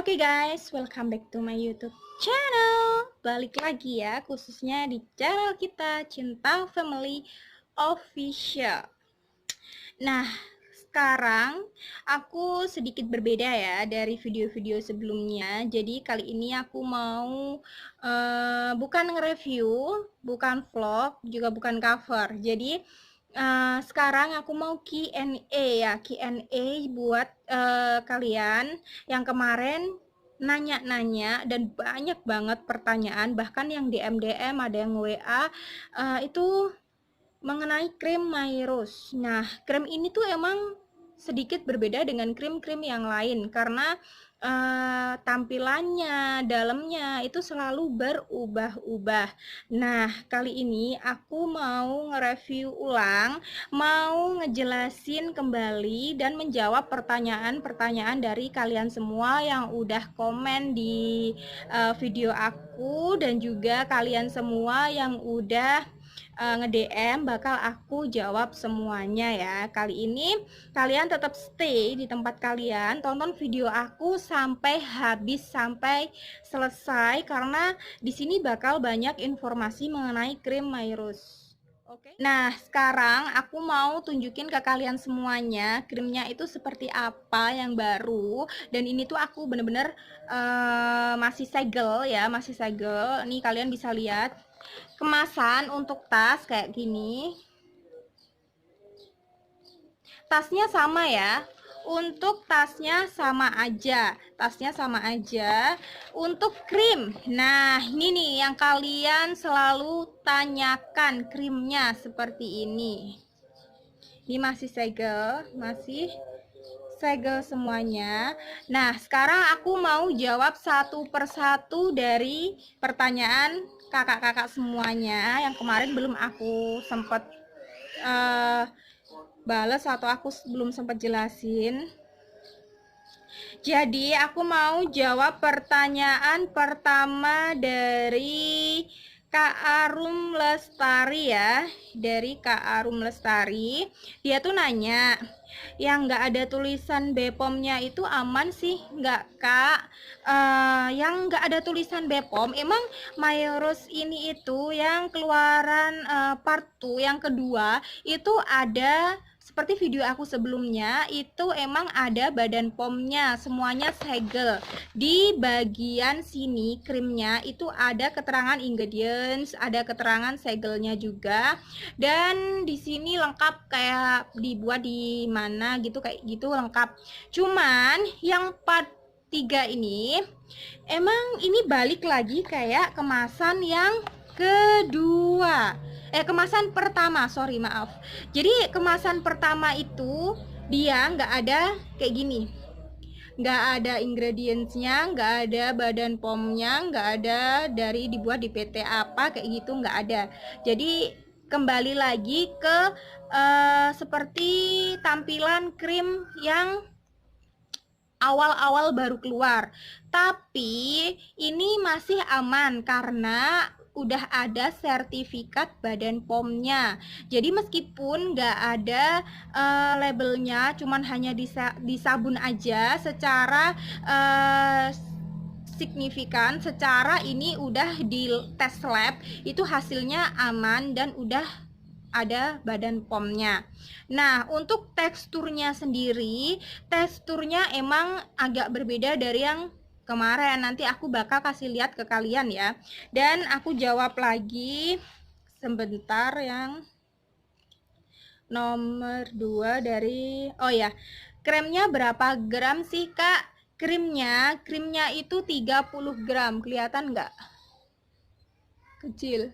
Oke guys, welcome back to my YouTube channel. Balik lagi ya, khususnya di channel kita Cinta Family Official. Nah, sekarang aku sedikit berbeda ya dari video-video sebelumnya. Jadi kali ini aku mau bukan nge-review, bukan vlog, juga bukan cover. Jadi sekarang aku mau Q&A ya, Q&A buat kalian yang kemarin nanya-nanya dan banyak banget pertanyaan, bahkan yang DM ada yang WA itu mengenai krim My Rose. Nah, krim ini tuh emang sedikit berbeda dengan krim-krim yang lain karena tampilannya, dalamnya itu selalu berubah-ubah. Nah, kali ini aku mau nge-review ulang, mau ngejelasin kembali dan menjawab pertanyaan-pertanyaan dari kalian semua yang udah komen di video aku, dan juga kalian semua yang udah nge-DM, bakal aku jawab semuanya ya. Kali ini kalian tetap stay di tempat kalian, tonton video aku sampai habis, sampai selesai, karena di sini bakal banyak informasi mengenai krim My Rose. Oke. Nah, sekarang aku mau tunjukin ke kalian semuanya krimnya itu seperti apa yang baru, dan ini tuh aku bener-bener masih segel ya, masih segel. Nih kalian bisa lihat kemasan untuk tas kayak gini. Tasnya sama ya. Untuk tasnya sama aja. Tasnya sama aja. Untuk krim. Nah, ini nih yang kalian selalu tanyakan, krimnya seperti ini. Ini masih segel, masih segel semuanya. Nah, sekarang aku mau jawab satu persatu dari pertanyaan kakak-kakak semuanya yang kemarin belum aku sempat balas atau aku belum sempat jelasin. Jadi aku mau jawab pertanyaan pertama dari Kak Arum Lestari ya, dari Kak Arum Lestari. Dia tuh nanya, yang nggak ada tulisan BPOM-nya itu aman sih nggak Kak? Yang nggak ada tulisan BPOM, emang My Rose ini itu yang keluaran part 2 yang kedua itu ada, seperti video aku sebelumnya itu emang ada badan pomnya, semuanya segel. Di bagian sini krimnya itu ada keterangan ingredients, ada keterangan segelnya juga, dan di sini lengkap kayak dibuat di mana gitu, kayak gitu lengkap. Cuman yang part 3 ini emang ini balik lagi kayak kemasan yang kedua, kemasan pertama, sorry maaf. Jadi kemasan pertama itu dia nggak ada kayak gini, nggak ada ingredientsnya, nggak ada badan pomnya, nggak ada dari dibuat di PT apa kayak gitu, nggak ada. Jadi kembali lagi ke seperti tampilan krim yang awal-awal baru keluar. Tapi ini masih aman karena udah ada sertifikat badan pomnya. Jadi meskipun nggak ada labelnya, cuman hanya di sabun aja, secara signifikan, secara ini udah di tes lab, itu hasilnya aman dan udah ada badan pomnya. Nah, untuk teksturnya sendiri, teksturnya emang agak berbeda dari yang kemarin. Nanti aku bakal kasih lihat ke kalian ya. Dan aku jawab lagi sebentar yang nomor 2 dari, oh ya, kremnya berapa gram sih Kak? Krimnya itu 30 gram, kelihatan nggak? Kecil.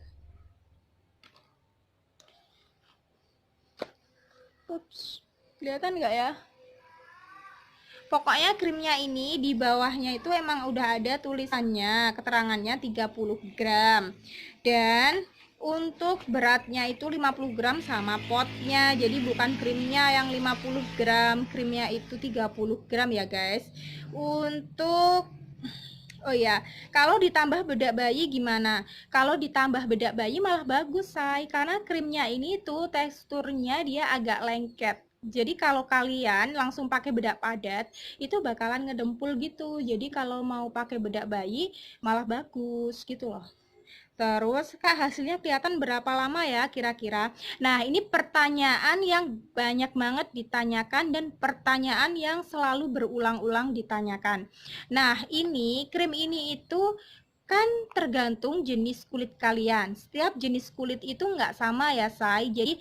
Ups, kelihatan nggak ya? Pokoknya krimnya ini di bawahnya itu emang udah ada tulisannya, keterangannya 30 gram. Dan untuk beratnya itu 50 gram sama potnya. Jadi bukan krimnya yang 50 gram, krimnya itu 30 gram ya guys. Untuk oh ya, kalau ditambah bedak bayi gimana? Kalau ditambah bedak bayi malah bagus, say. Karena krimnya ini tuh teksturnya dia agak lengket. Jadi kalau kalian langsung pakai bedak padat, itu bakalan ngedempul gitu. Jadi kalau mau pakai bedak bayi, malah bagus gitu loh. Terus, Kak, hasilnya kelihatan berapa lama ya kira-kira? Nah, ini pertanyaan yang banyak banget ditanyakan dan pertanyaan yang selalu berulang-ulang ditanyakan. Nah, ini krim ini itu kan tergantung jenis kulit kalian. Setiap jenis kulit itu nggak sama ya, Say. Jadi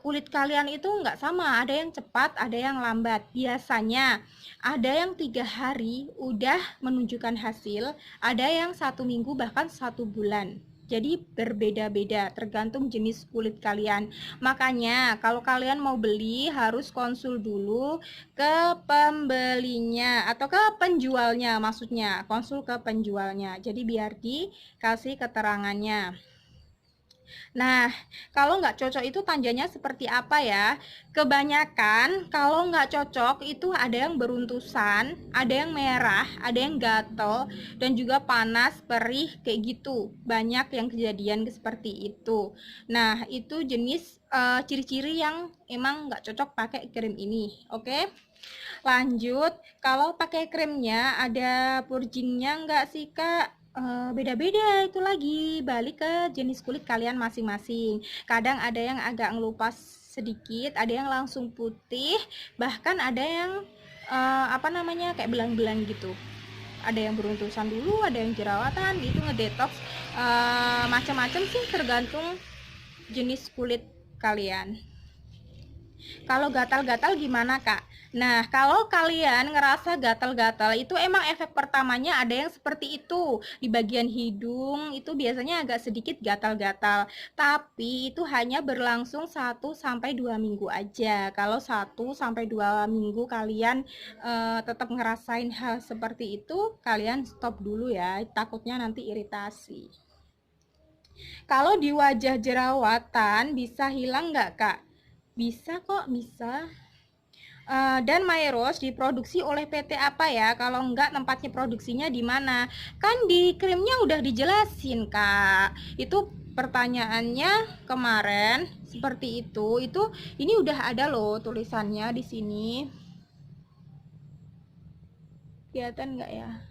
kulit kalian itu nggak sama. Ada yang cepat, ada yang lambat. Biasanya ada yang 3 hari udah menunjukkan hasil, ada yang 1 minggu bahkan 1 bulan. Jadi berbeda-beda tergantung jenis kulit kalian. Makanya kalau kalian mau beli harus konsul dulu ke pembelinya atau ke penjualnya, maksudnya konsul ke penjualnya. Jadi biar dikasih keterangannya. Nah, kalau nggak cocok itu tandanya seperti apa ya? Kebanyakan kalau nggak cocok itu ada yang beruntusan, ada yang merah, ada yang gatel, dan juga panas, perih, kayak gitu. Banyak yang kejadian seperti itu. Nah, itu jenis ciri-ciri yang emang nggak cocok pakai krim ini. Oke? Lanjut, kalau pakai krimnya ada purgingnya nggak sih, Kak? Beda-beda itu lagi, balik ke jenis kulit kalian masing-masing. Kadang ada yang agak ngelupas sedikit, ada yang langsung putih, bahkan ada yang apa namanya kayak belang-belang gitu. Ada yang beruntusan dulu, ada yang jerawatan, itu ngedetox macam-macam sih tergantung jenis kulit kalian. Kalau gatal-gatal gimana, Kak? Nah, kalau kalian ngerasa gatal-gatal itu emang efek pertamanya ada yang seperti itu. Di bagian hidung itu biasanya agak sedikit gatal-gatal. Tapi itu hanya berlangsung 1 sampai 2 minggu aja. Kalau 1 sampai 2 minggu kalian tetap ngerasain hal seperti itu, kalian stop dulu ya. Takutnya nanti iritasi. Kalau di wajah jerawatan bisa hilang nggak, Kak? Bisa kok, bisa. Dan Maeros diproduksi oleh PT apa ya? Kalau enggak tempatnya produksinya di mana? Kan di krimnya udah dijelasin, Kak. Itu pertanyaannya kemarin seperti itu. Itu ini udah ada loh tulisannya di sini. Kelihatan nggak ya?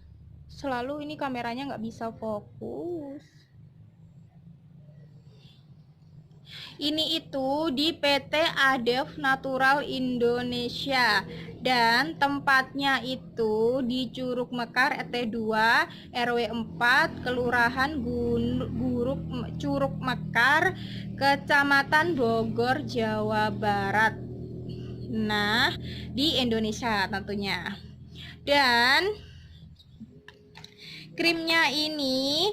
Selalu ini kameranya nggak bisa fokus. Ini itu di PT Adev Natural Indonesia dan tempatnya itu di Curug Mekar RT 2 RW 4 Kelurahan Curug Mekar Kecamatan Bogor Jawa Barat. Nah, di Indonesia tentunya. Dan krimnya ini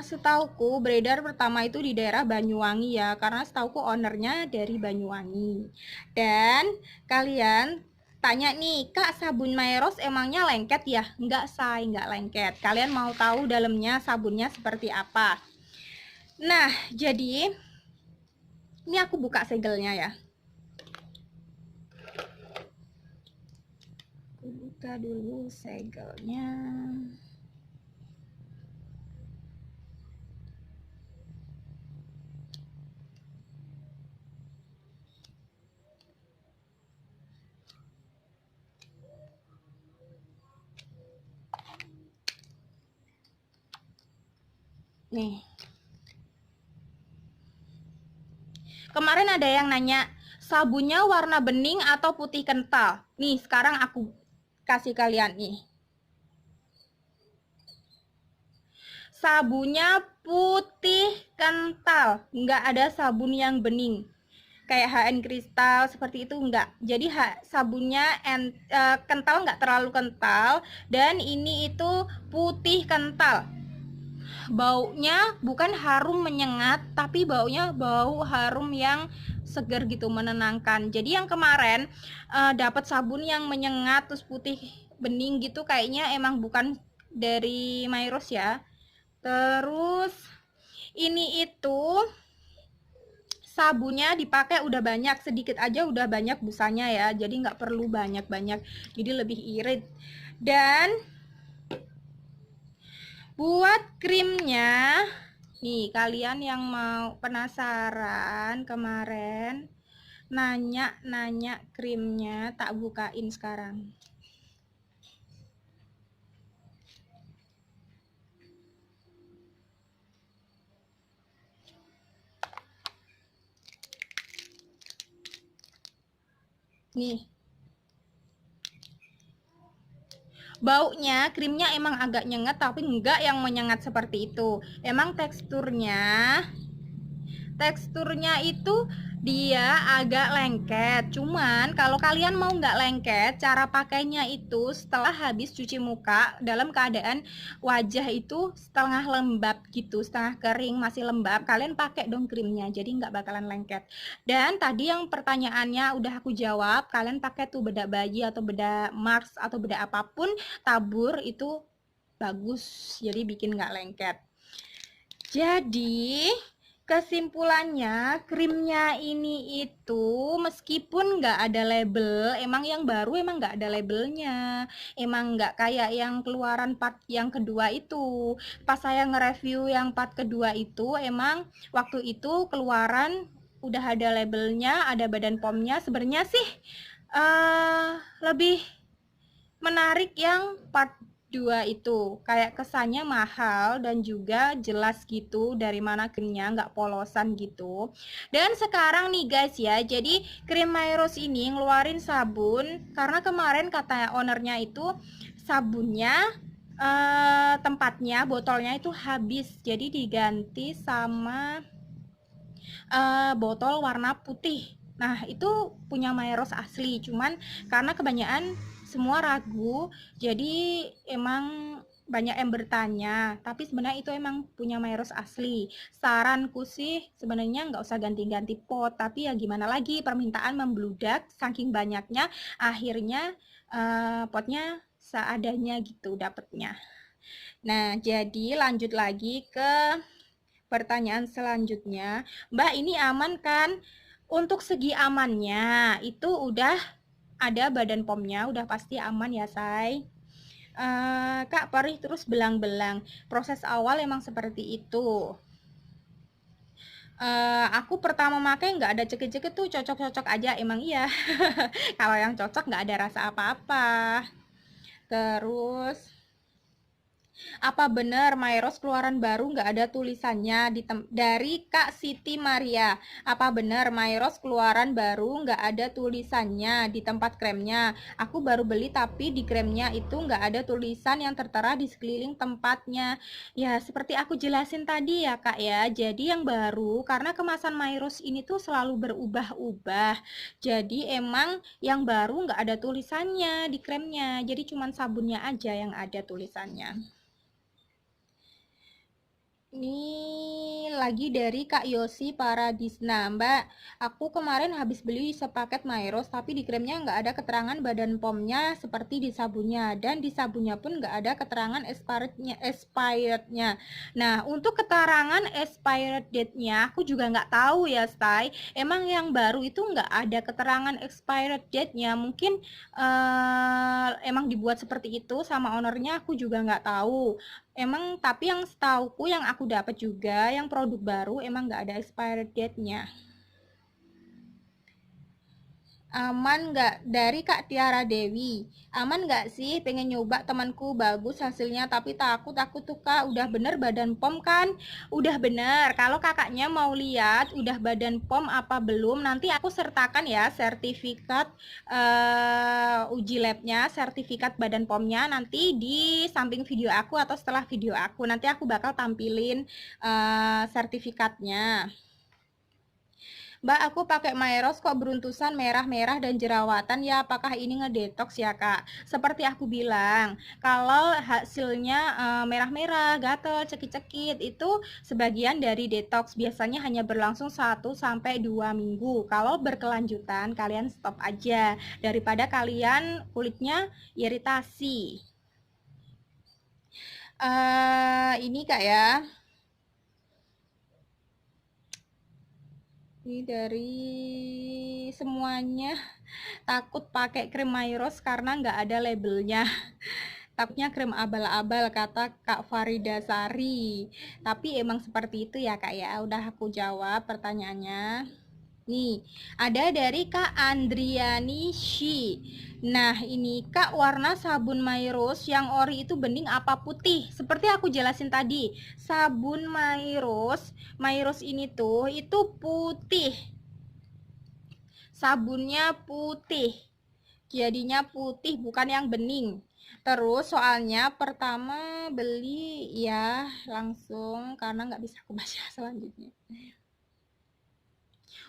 setauku beredar pertama itu di daerah Banyuwangi ya, karena setauku ownernya dari Banyuwangi. Dan kalian tanya nih, Kak, sabun Maeros emangnya lengket ya? Enggak, say, enggak lengket. Kalian mau tahu dalamnya sabunnya seperti apa? Nah, jadi ini aku buka segelnya ya. Aku buka dulu segelnya. Nih. Kemarin ada yang nanya, sabunnya warna bening atau putih kental? Nih, sekarang aku kasih kalian nih. Sabunnya putih kental, nggak ada sabun yang bening. Kayak HN Kristal seperti itu enggak. Jadi sabunnya kental, nggak terlalu kental, dan ini itu putih kental. Baunya bukan harum menyengat, tapi baunya bau harum yang segar gitu, menenangkan. Jadi yang kemarin dapat sabun yang menyengat terus putih bening gitu, kayaknya emang bukan dari Maeros ya. Terus ini itu sabunnya dipakai udah banyak, sedikit aja udah banyak busanya ya, jadi nggak perlu banyak-banyak, jadi lebih irit. Dan buat krimnya nih, kalian yang mau penasaran kemarin, nanya krimnya, tak bukain sekarang. Nih, baunya krimnya emang agak nyengat, tapi enggak yang menyengat seperti itu. Emang teksturnya itu dia agak lengket. Cuman kalau kalian mau nggak lengket, cara pakainya itu setelah habis cuci muka dalam keadaan wajah itu setengah lembab gitu, setengah kering masih lembab, kalian pakai dong krimnya, jadi nggak bakalan lengket. Dan tadi yang pertanyaannya udah aku jawab, kalian pakai tuh bedak bayi atau bedak Mars atau bedak apapun, tabur itu bagus, jadi bikin nggak lengket. Jadi kesimpulannya, krimnya ini itu meskipun nggak ada label, emang yang baru emang nggak ada labelnya, emang nggak kayak yang keluaran part yang kedua itu. Pas saya nge-review yang part kedua itu, emang waktu itu keluaran udah ada labelnya, ada badan pomnya. Sebenarnya sih lebih menarik yang part 2 itu, kayak kesannya mahal dan juga jelas gitu dari mana krimnya, nggak polosan gitu. Dan sekarang nih guys ya, jadi krim Mairos ini ngeluarin sabun karena kemarin kata ownernya itu sabunnya tempatnya botolnya itu habis, jadi diganti sama botol warna putih. Nah itu punya Mairos asli, cuman karena kebanyakan semua ragu, jadi emang banyak yang bertanya, tapi sebenarnya itu emang punya Mairos asli. Saranku sih sebenarnya nggak usah ganti-ganti pot, tapi ya gimana lagi, permintaan membludak saking banyaknya, akhirnya potnya seadanya gitu dapetnya. Nah jadi lanjut lagi ke pertanyaan selanjutnya, Mbak ini aman kan? Untuk segi amannya itu udah ada badan pomnya, udah pasti aman ya say. Kak perih terus belang-belang. Proses awal emang seperti itu. Aku pertama pakai nggak ada cekit-cekit tuh, cocok-cocok aja emang iya. Kalau yang cocok nggak ada rasa apa-apa. Terus apa benar Mairos keluaran baru nggak ada tulisannya dari Kak Siti Maria? Apa benar Mairos keluaran baru nggak ada tulisannya di tempat kremnya? Aku baru beli tapi di kremnya itu nggak ada tulisan yang tertera di sekeliling tempatnya. Ya seperti aku jelasin tadi ya Kak ya. Jadi yang baru karena kemasan Mairos ini tuh selalu berubah-ubah. Jadi emang yang baru nggak ada tulisannya di kremnya. Jadi cuman sabunnya aja yang ada tulisannya. Ini lagi dari Kak Yosi Paradisna. Mbak, aku kemarin habis beli sepaket Mairos, tapi di kremnya nggak ada keterangan badan pomnya seperti di sabunnya. Dan di sabunnya pun nggak ada keterangan expirednya. Nah, untuk keterangan expired date-nya, aku juga nggak tahu ya, Stai. Emang yang baru itu nggak ada keterangan expired date-nya. Mungkin emang dibuat seperti itu sama ownernya, aku juga nggak tahu. Emang tapi yang setauku yang aku dapat juga yang produk baru emang nggak ada expired date-nya. Aman nggak dari Kak Tiara Dewi? Aman nggak sih? Pengen nyoba temanku bagus hasilnya tapi takut aku tuh Kak udah bener badan pom kan? Udah bener. Kalau kakaknya mau lihat udah badan pom apa belum, nanti aku sertakan ya sertifikat uji labnya, sertifikat badan pomnya nanti di samping video aku atau setelah video aku. Nanti aku bakal tampilin sertifikatnya. Mbak, aku pakai Mairos kok beruntusan merah-merah dan jerawatan ya. Apakah ini ngedetox ya, Kak? Seperti aku bilang, kalau hasilnya merah-merah, gatel, cekit-cekit itu sebagian dari detox. Biasanya hanya berlangsung 1 sampai 2 minggu. Kalau berkelanjutan, kalian stop aja daripada kalian kulitnya iritasi. Ini Kak ya. Ini dari semuanya takut pakai krim Mairos karena nggak ada labelnya. Takutnya krim abal-abal kata Kak Farida Sari. Tapi emang seperti itu ya Kak ya. Udah aku jawab pertanyaannya. Nih, ada dari Kak Andriani Shi. Nah, ini Kak, warna sabun My Rose yang ori itu bening apa putih? Seperti aku jelasin tadi, sabun My Rose ini tuh itu putih. Sabunnya putih. Jadinya putih bukan yang bening. Terus soalnya pertama beli ya langsung karena nggak bisa aku baca selanjutnya.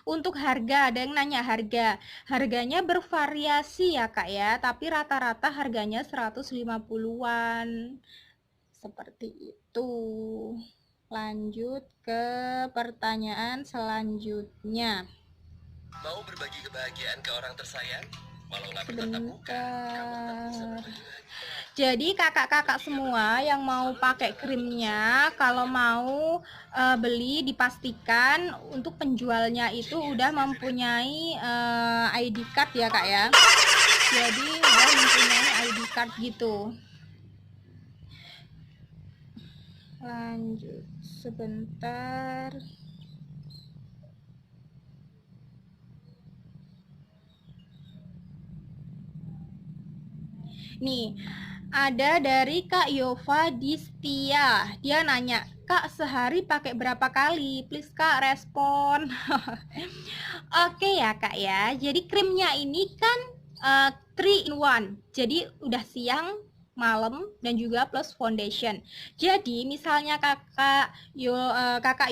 Untuk harga, ada yang nanya harga. Harganya bervariasi ya Kak ya, tapi rata-rata harganya 150-an. Seperti itu. Lanjut ke pertanyaan selanjutnya. Mau berbagi kebahagiaan ke orang tersayang? Walaulah bertatap muka, kamu tak bisa berbagi bahagia. Jadi kakak-kakak semua yang mau pakai krimnya, kalau mau beli dipastikan untuk penjualnya itu udah mempunyai ID card ya Kak ya. Jadi udah mempunyai ID card gitu. Lanjut sebentar. Nih, ada dari Kak Yova Distia. Dia nanya, Kak sehari pakai berapa kali? Please Kak respon. Oke ya Kak ya. Jadi krimnya ini kan 3 in 1. Jadi udah siang, malam dan juga plus foundation. Jadi misalnya kakak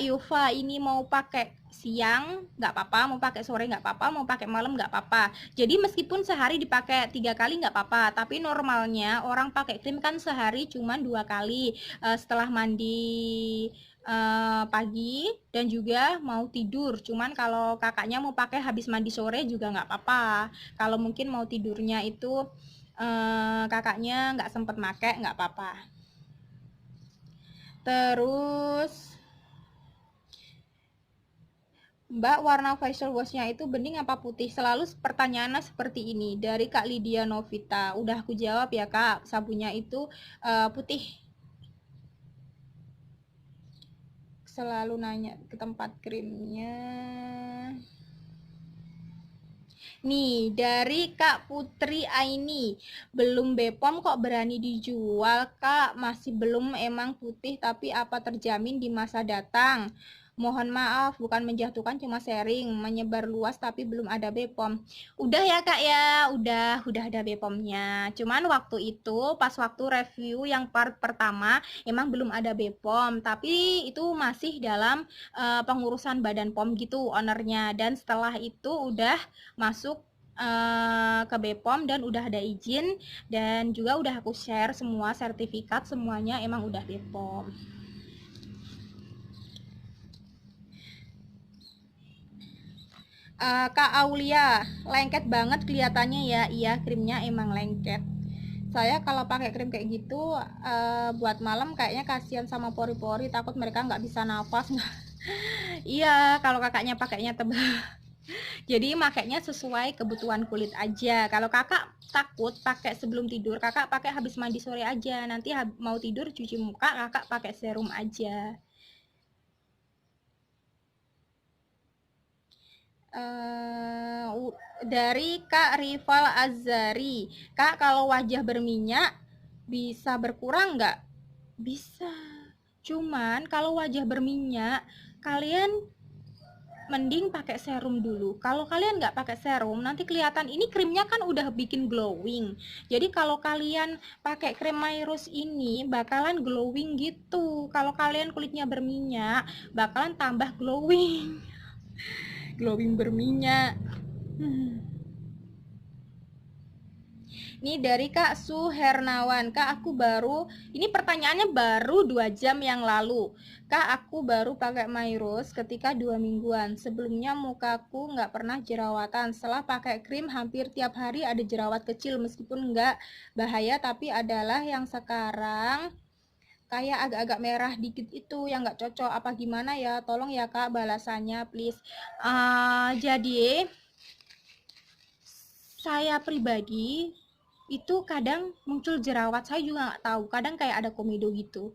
Yova ini mau pakai siang nggak apa-apa, mau pakai sore nggak apa-apa, mau pakai malam nggak apa-apa. Jadi meskipun sehari dipakai 3 kali nggak apa-apa, tapi normalnya orang pakai krim kan sehari cuma 2 kali setelah mandi pagi dan juga mau tidur. Cuman kalau kakaknya mau pakai habis mandi sore juga nggak apa-apa. Kalau mungkin mau tidurnya itu kakaknya nggak sempet make nggak apa-apa. Terus Mbak, warna facial washnya itu bening apa putih? Selalu pertanyaannya seperti ini dari Kak Lydia Novita. Udah aku jawab ya Kak, sabunnya itu putih. Selalu nanya ke tempat krimnya. Nih, dari Kak Putri Aini. Belum Bepom kok berani dijual, Kak? Masih belum, emang putih, tapi apa terjamin di masa datang? Mohon maaf, bukan menjatuhkan, cuma sharing. Menyebar luas tapi belum ada Bepom. Udah ya, Kak ya. Udah ada Bepomnya. Cuman waktu itu, pas waktu review yang part pertama, emang belum ada Bepom. Tapi itu masih dalam pengurusan Badan POM gitu, ownernya. Dan setelah itu udah masuk ke Bepom dan udah ada izin dan juga udah aku share semua sertifikat, semuanya emang udah Bepom. Kak Aulia, lengket banget kelihatannya ya. Iya, krimnya emang lengket. Saya kalau pakai krim kayak gitu buat malam kayaknya kasihan sama pori-pori, takut mereka nggak bisa nafas. Iya, kalau kakaknya pakainya tebal. Jadi makainya sesuai kebutuhan kulit aja. Kalau kakak takut pakai sebelum tidur, kakak pakai habis mandi sore aja. Nanti mau tidur cuci muka, kakak pakai serum aja. Dari Kak Rival Azari, Kak kalau wajah berminyak bisa berkurang nggak? Bisa. Cuman kalau wajah berminyak, kalian mending pakai serum dulu. Kalau kalian nggak pakai serum, nanti kelihatan ini krimnya kan udah bikin glowing. Jadi kalau kalian pakai krim My Rose ini bakalan glowing gitu. Kalau kalian kulitnya berminyak, bakalan tambah glowing. Glowing berminyak. Ini dari Kak Suhernawan. Kak, aku baru, ini pertanyaannya baru 2 jam yang lalu. Kak, aku baru pakai My Rose ketika 2 mingguan. Sebelumnya mukaku nggak pernah jerawatan. Setelah pakai krim hampir tiap hari ada jerawat kecil. Meskipun nggak bahaya, tapi adalah yang sekarang kayak agak-agak merah dikit itu yang nggak cocok. Apa gimana ya? Tolong ya Kak balasannya please. Jadi saya pribadi itu kadang muncul jerawat. Saya juga nggak tahu, kadang kayak ada komedo gitu.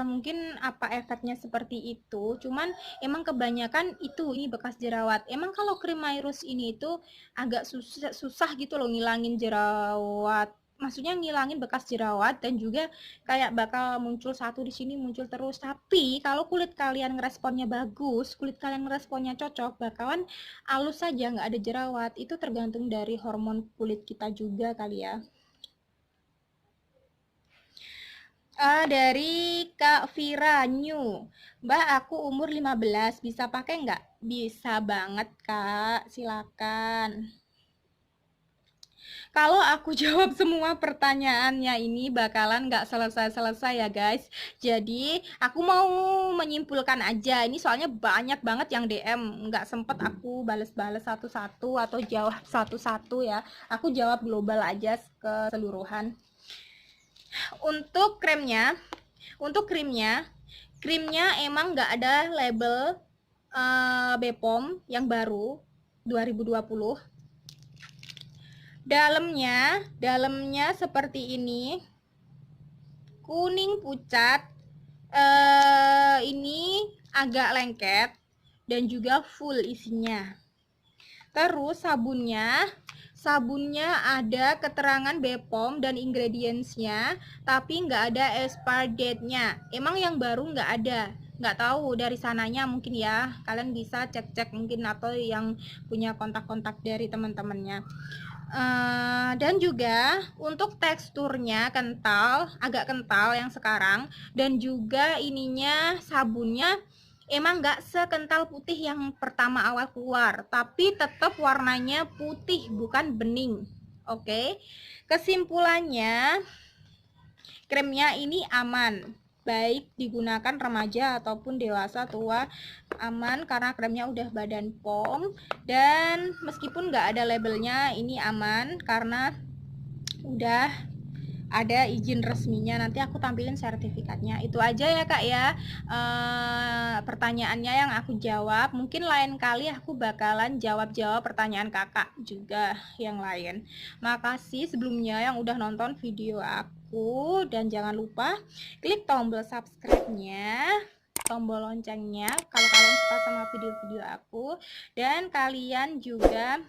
Mungkin apa efeknya seperti itu, cuman emang kebanyakan itu ini bekas jerawat. Emang kalau krim Mairus ini itu agak susah gitu loh ngilangin jerawat, maksudnya ngilangin bekas jerawat, dan juga kayak bakal muncul satu di sini muncul terus. Tapi kalau kulit kalian ngeresponnya bagus, kulit kalian ngeresponnya cocok, bakalan halus saja nggak ada jerawat. Itu tergantung dari hormon kulit kita juga kali ya. Dari Kak Vira New, Mbak aku umur 15, bisa pakai nggak? Bisa banget Kak, silakan. Kalau aku jawab semua pertanyaannya ini bakalan nggak selesai-selesai ya guys. Jadi aku mau menyimpulkan aja. Ini soalnya banyak banget yang DM. Nggak sempet aku bales-bales satu-satu atau jawab satu-satu ya. Aku jawab global aja keseluruhan. Untuk krimnya, krimnya emang nggak ada label BPOM yang baru 2020. Dalamnya seperti ini, kuning pucat, ini agak lengket dan juga full isinya. Terus sabunnya ada keterangan BPOM dan ingredientsnya, tapi nggak ada expired date-nya. Emang yang baru nggak ada, nggak tahu dari sananya mungkin ya. Kalian bisa cek-cek mungkin, atau yang punya kontak-kontak dari teman-temannya. Dan juga untuk teksturnya agak kental yang sekarang, dan juga ininya sabunnya emang nggak sekental putih yang pertama awal keluar, tapi tetap warnanya putih bukan bening. Oke, kesimpulannya krimnya ini aman, baik digunakan remaja ataupun dewasa tua, aman karena kremnya udah badan POM. Dan meskipun nggak ada labelnya, ini aman karena udah ada izin resminya. Nanti aku tampilin sertifikatnya. Itu aja ya kak ya, pertanyaannya yang aku jawab. Mungkin lain kali aku bakalan jawab pertanyaan kakak juga yang lain. Makasih sebelumnya yang udah nonton video aku, dan jangan lupa klik tombol subscribe-nya, tombol loncengnya kalau kalian suka sama video-video aku, dan kalian juga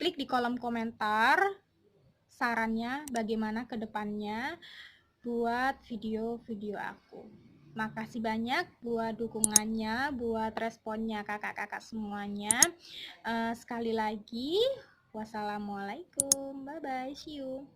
klik di kolom komentar sarannya bagaimana ke depannya buat video-video aku. Makasih banyak buat dukungannya, buat responnya kakak-kakak semuanya. Sekali lagi, wassalamualaikum, bye bye, see you.